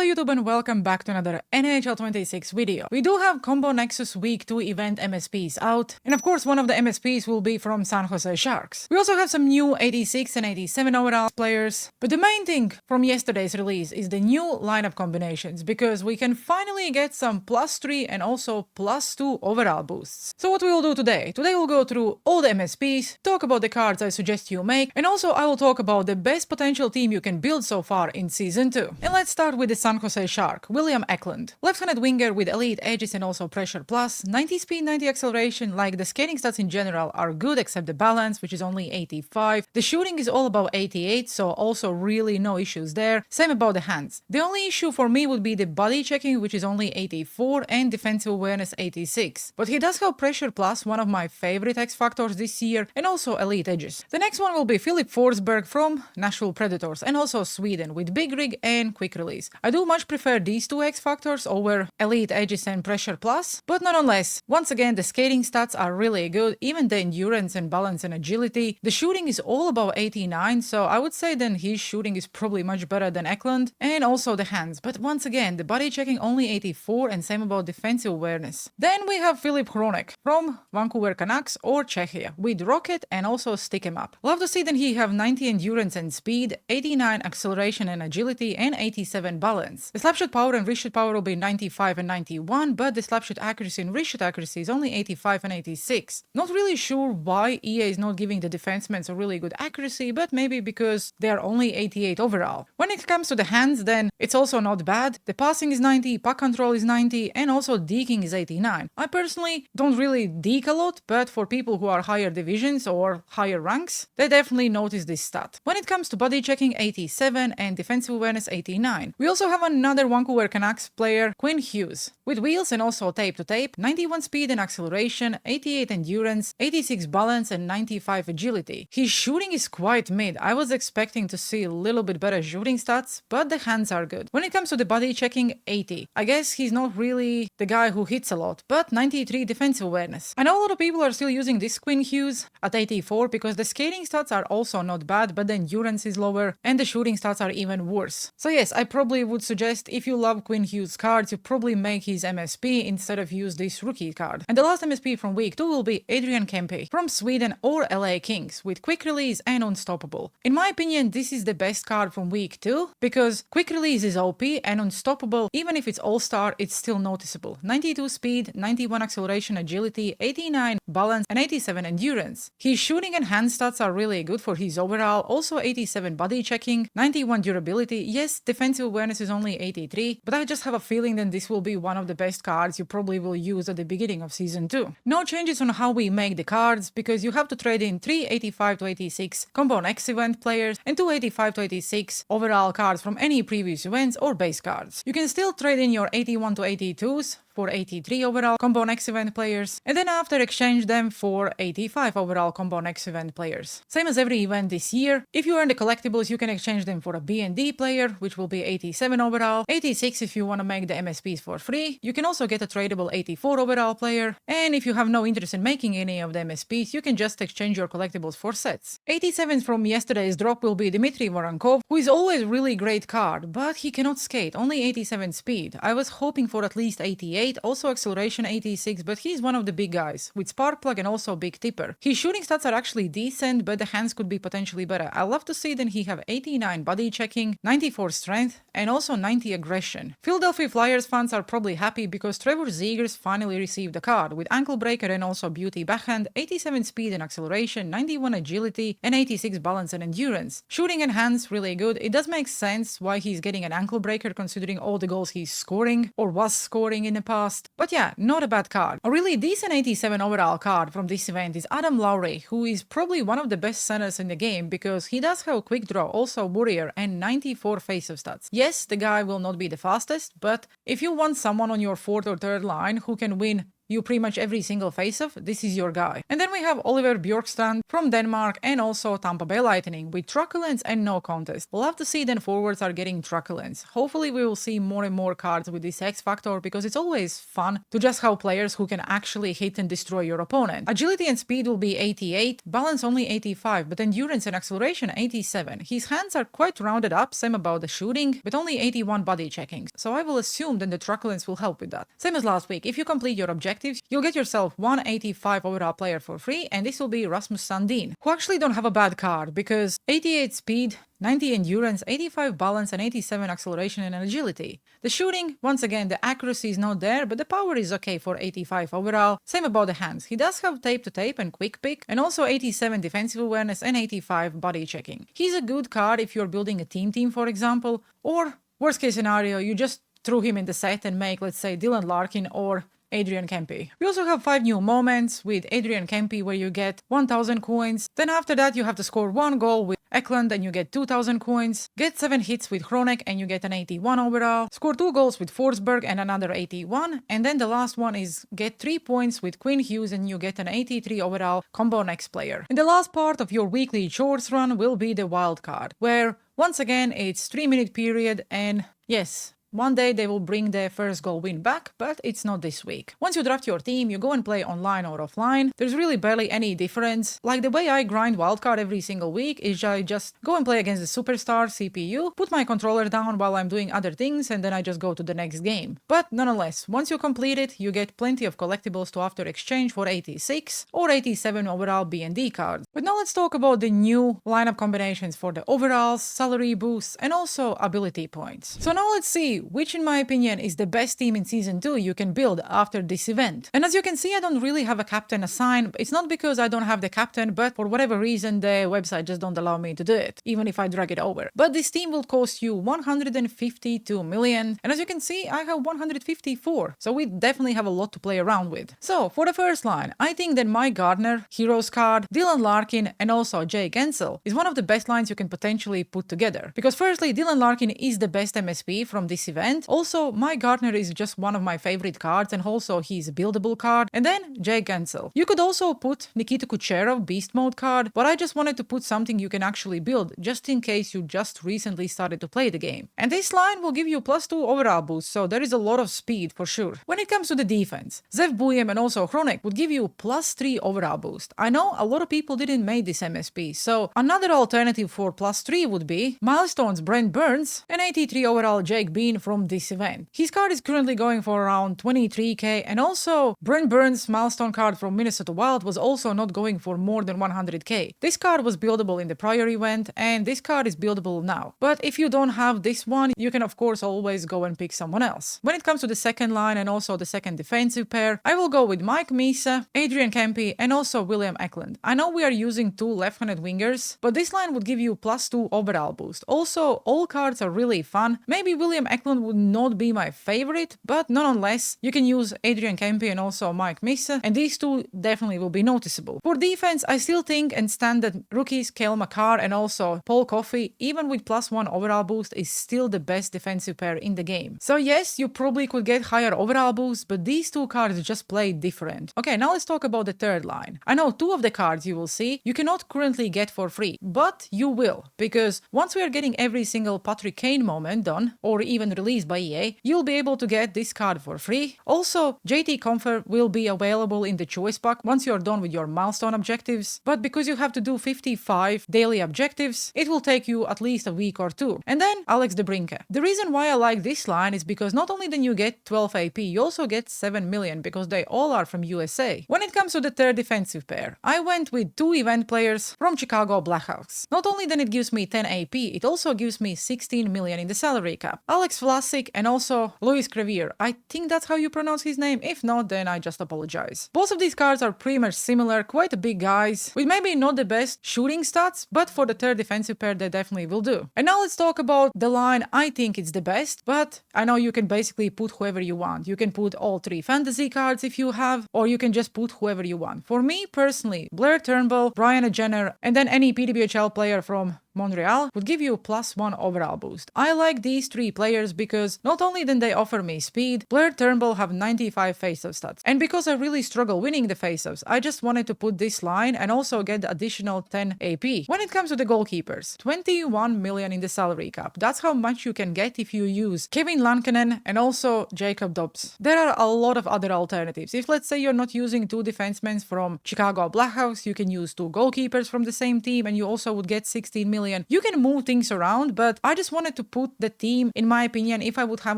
YouTube and welcome back to another NHL 26 video. We do have Combo Nexus Week 2 event MSPs out, and of course one of the MSPs will be from San Jose Sharks. We also have some new 86 and 87 overall players, but the main thing from yesterday's release is the new lineup combinations, because we can finally get some +3 and also +2 overall boosts. So what we will do today? Today we'll go through all the MSPs, talk about the cards I suggest you make, and also I will talk about the best potential team you can build so far in Season 2. And let's start with the San Jose Shark, William Eklund. Left-handed winger with elite edges and also pressure plus, 90 speed, 90 acceleration, like the skating stats in general are good except the balance, which is only 85. The shooting is all about 88, so also really no issues there. Same about the hands. The only issue for me would be the body checking, which is only 84, and defensive awareness 86. But he does have pressure plus, one of my favorite X factors this year, and also elite edges. The next one will be Philip Forsberg from Nashville Predators and also Sweden with big rig and quick release. I do much prefer these two X factors over elite edges and pressure plus, but nonetheless, once again the skating stats are really good, even the endurance and balance and agility. The shooting is all about 89, so I would say then his shooting is probably much better than Eklund, and also the hands, but once again the body checking only 84 and same about defensive awareness. Then we have Filip Hronek from Vancouver Canucks or Czechia with rocket and also stick him up. Love to see that he have 90 endurance and speed, 89 acceleration and agility, and 87 balance. The slapshot power and wrist shot power will be 95 and 91, but the slapshot accuracy and wrist shot accuracy is only 85 and 86. Not really sure why EA is not giving the defensemen a really good accuracy, but maybe because they are only 88 overall. When it comes to the hands, then it's also not bad. The passing is 90, puck control is 90, and also deking is 89. I personally don't really deke a lot, but for people who are higher divisions or higher ranks, they definitely notice this stat. When it comes to body checking, 87 and defensive awareness 89. We also have another Vancouver Canucks player, Quinn Hughes, with wheels and also tape to tape, 91 speed and acceleration, 88 endurance, 86 balance and 95 agility. His shooting is quite mid. I was expecting to see a little bit better shooting stats, but the hands are good. When it comes to the body checking, 80. I guess he's not really the guy who hits a lot, but 93 defensive awareness. I know a lot of people are still using this Quinn Hughes at 84 because the skating stats are also not bad, but the endurance is lower and the shooting stats are even worse. So yes, I probably would suggest if you love Quinn Hughes cards, you probably make his MSP instead of use this rookie card. And the last MSP from week 2 will be Adrian Kempe from Sweden or LA Kings with quick release and unstoppable. In my opinion, this is the best card from week 2 because quick release is OP and unstoppable, even if it's all-star, it's still noticeable. 92 speed, 91 acceleration agility, 89 balance and 87 endurance. His shooting and hand stats are really good for his overall, also 87 body checking, 91 durability. Yes, defensive awareness is only 83, but I just have a feeling that this will be one of the best cards you probably will use at the beginning of Season 2. No changes on how we make the cards, because you have to trade in 3 85 to 86 Combo Next event players and 2 85 to 86 overall cards from any previous events or base cards. You can still trade in your 81 to 82s for 83 overall Combo Next event players, and then after exchange them for 85 overall Combo Next event players. Same as every event this year, if you earn the collectibles you can exchange them for a B&D player, which will be 87 overall, 86 if you want to make the MSPs for free. You can also get a tradable 84 overall player, and if you have no interest in making any of the MSPs, you can just exchange your collectibles for sets. 87 from yesterday's drop will be Dmitry Voronkov, who is always really great card, but he cannot skate, only 87 speed. I was hoping for at least 88, also acceleration 86, but he's one of the big guys, with spark plug and also big tipper. His shooting stats are actually decent, but the hands could be potentially better. I love to see that he have 89 body checking, 94 strength, and also 90 aggression. Philadelphia Flyers fans are probably happy because Trevor Zegers finally received a card, with ankle breaker and also beauty backhand, 87 speed and acceleration, 91 agility, and 86 balance and endurance. Shooting and hands really good. It does make sense why he's getting an ankle breaker considering all the goals he's scoring, or was scoring in the past. But yeah, not a bad card. A really decent 87 overall card from this event is Adam Lowry, who is probably one of the best centers in the game because he does have quick draw, also warrior, and 94 face-off stats. Yes, the guy will not be the fastest, but if you want someone on your 4th or 3rd line who can win you pretty much every single face-off, this is your guy. And then we have Oliver Bjorkstrand from Denmark and also Tampa Bay Lightning with truculence and no contest. Love to see then forwards are getting truculence. Hopefully we will see more and more cards with this X factor because it's always fun to just have players who can actually hit and destroy your opponent. Agility and speed will be 88, balance only 85, but endurance and acceleration 87. His hands are quite rounded up, same about the shooting, but only 81 body checking. So I will assume then the truculence will help with that. Same as last week, if you complete your objectives, you'll get yourself 185 overall player for free, and this will be Rasmus Sandin, who actually don't have a bad card because 88 speed, 90 endurance, 85 balance, and 87 acceleration and agility. The shooting, once again, the accuracy is not there, but the power is okay for 85 overall. Same about the hands. He does have tape to tape and quick pick, and also 87 defensive awareness and 85 body checking. He's a good card if you're building a team, for example, or worst case scenario, you just threw him in the set and make, let's say, Dylan Larkin or Adrian Kempe. We also have 5 new moments with Adrian Kempe where you get 1000 coins. Then after that you have to score 1 goal with Eklund and you get 2000 coins. Get 7 hits with Hronek and you get an 81 overall. Score 2 goals with Forsberg and another 81. And then the last one is get 3 points with Quinn Hughes and you get an 83 overall combo next player. And the last part of your weekly chores run will be the wild card, where once again it's 3-minute period and yes, one day they will bring their first goal win back, but it's not this week. Once you draft your team, you go and play online or offline. There's really barely any difference. Like the way I grind wildcard every single week is I just go and play against the superstar CPU, put my controller down while I'm doing other things, and then I just go to the next game. But nonetheless, once you complete it, you get plenty of collectibles to after exchange for 86 or 87 overall B&D cards. But now let's talk about the new lineup combinations for the overalls, salary boosts, and also ability points. So now let's see which in my opinion is the best team in Season 2 you can build after this event. And as you can see, I don't really have a captain assigned. It's not because I don't have the captain, but for whatever reason the website just don't allow me to do it, even if I drag it over. But this team will cost you 152 million, and as you can see, I have 154, so we definitely have a lot to play around with. So for the first line, I think that Mike Gardner, Heroes card, Dylan Larkin, and also Jay Gensel is one of the best lines you can potentially put together. Because firstly, Dylan Larkin is the best MSP from this event. Also, Mike Gardner is just one of my favorite cards, and also he's a buildable card. And then Jay Gensel. You could also put Nikita Kucherov beast mode card, but I just wanted to put something you can actually build just in case you just recently started to play the game. And this line will give you +2 overall boost, so there is a lot of speed for sure. When it comes to the defense, Zev Bujem and also Hronek would give you +3 overall boost. I know a lot of people didn't make this MSP, so another alternative for +3 would be Milestones Brent Burns and 83 overall Jake Bean from this event. His card is currently going for around 23k, and also Brent Burns' milestone card from Minnesota Wild was also not going for more than 100k. This card was buildable in the prior event, and this card is buildable now. But if you don't have this one, you can of course always go and pick someone else. When it comes to the second line and also the second defensive pair, I will go with Mike Misa, Adrian Kempe, and also William Eklund. I know we are using 2 left-handed wingers, but this line would give you +2 overall boost. Also, all cards are really fun. Maybe William Eklund would not be my favorite, but nonetheless, you can use Adrian Kempe and also Mike Misa, and these two definitely will be noticeable. For defense, I still think and stand that rookies Cale Makar and also Paul Coffey, even with +1 overall boost, is still the best defensive pair in the game. So yes, you probably could get higher overall boost, but these two cards just play different. Okay, now let's talk about the third line. I know 2 of the cards you will see you cannot currently get for free, but you will, because once we are getting every single Patrick Kane moment done, or even released by EA, you'll be able to get this card for free. Also, JT Comfort will be available in the choice pack once you're done with your milestone objectives, but because you have to do 55 daily objectives, it will take you at least a week or 2. And then Alex DeBrincat. The reason why I like this line is because not only then you get 12 AP, you also get 7 million because they all are from USA. When it comes to the third defensive pair, I went with 2 event players from Chicago Blackhawks. Not only then it gives me 10 AP, it also gives me 16 million in the salary cap. Alex Vlasic and also Louis Crevier. I think that's how you pronounce his name. If not, then I just apologize. Both of these cards are pretty much similar, quite big guys, with maybe not the best shooting stats, but for the third defensive pair they definitely will do. And now let's talk about the line. I think it's the best, but I know you can basically put whoever you want. You can put all 3 fantasy cards if you have, or you can just put whoever you want. For me personally, Blair Turnbull, Brian Jenner, and then any PWHL player from Montreal would give you +1 overall boost. I like these 3 players because not only then they offer me speed, Blair Turnbull have 95 faceoff stats. And because I really struggle winning the faceoffs, I just wanted to put this line and also get the additional 10 AP. When it comes to the goalkeepers, 21 million in the salary cap. That's how much you can get if you use Kevin Lankinen and also Jacob Dobbs. There are a lot of other alternatives. If let's say you're not using 2 defensemen from Chicago Blackhawks, you can use 2 goalkeepers from the same team and you also would get 16 million. You can move things around, but I just wanted to put the team, in my opinion, if I would have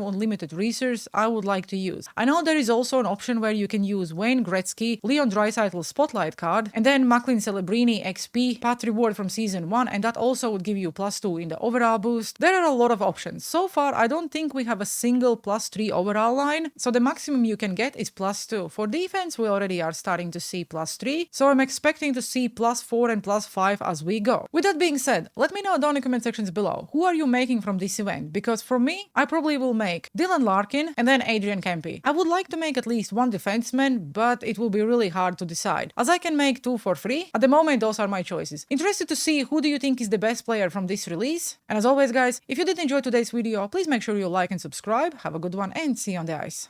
unlimited resources, I would like to use. I know there is also an option where you can use Wayne Gretzky, Leon Draisaitl Spotlight card, and then Macklin Celebrini XP, Pat Reward from Season 1, and that also would give you +2 in the overall boost. There are a lot of options. So far, I don't think we have a single +3 overall line, so the maximum you can get is +2. For defense, we already are starting to see +3, so I'm expecting to see +4 and +5 as we go. With that being said, let me know down in the comment sections below, who are you making from this event? Because for me, I probably will make Dylan Larkin and then Adrian Kempe. I would like to make at least 1 defenseman, but it will be really hard to decide, as I can make 2 for free. At the moment, those are my choices. Interested to see who do you think is the best player from this release? And as always guys, if you did enjoy today's video, please make sure you like and subscribe. Have a good one and see you on the ice.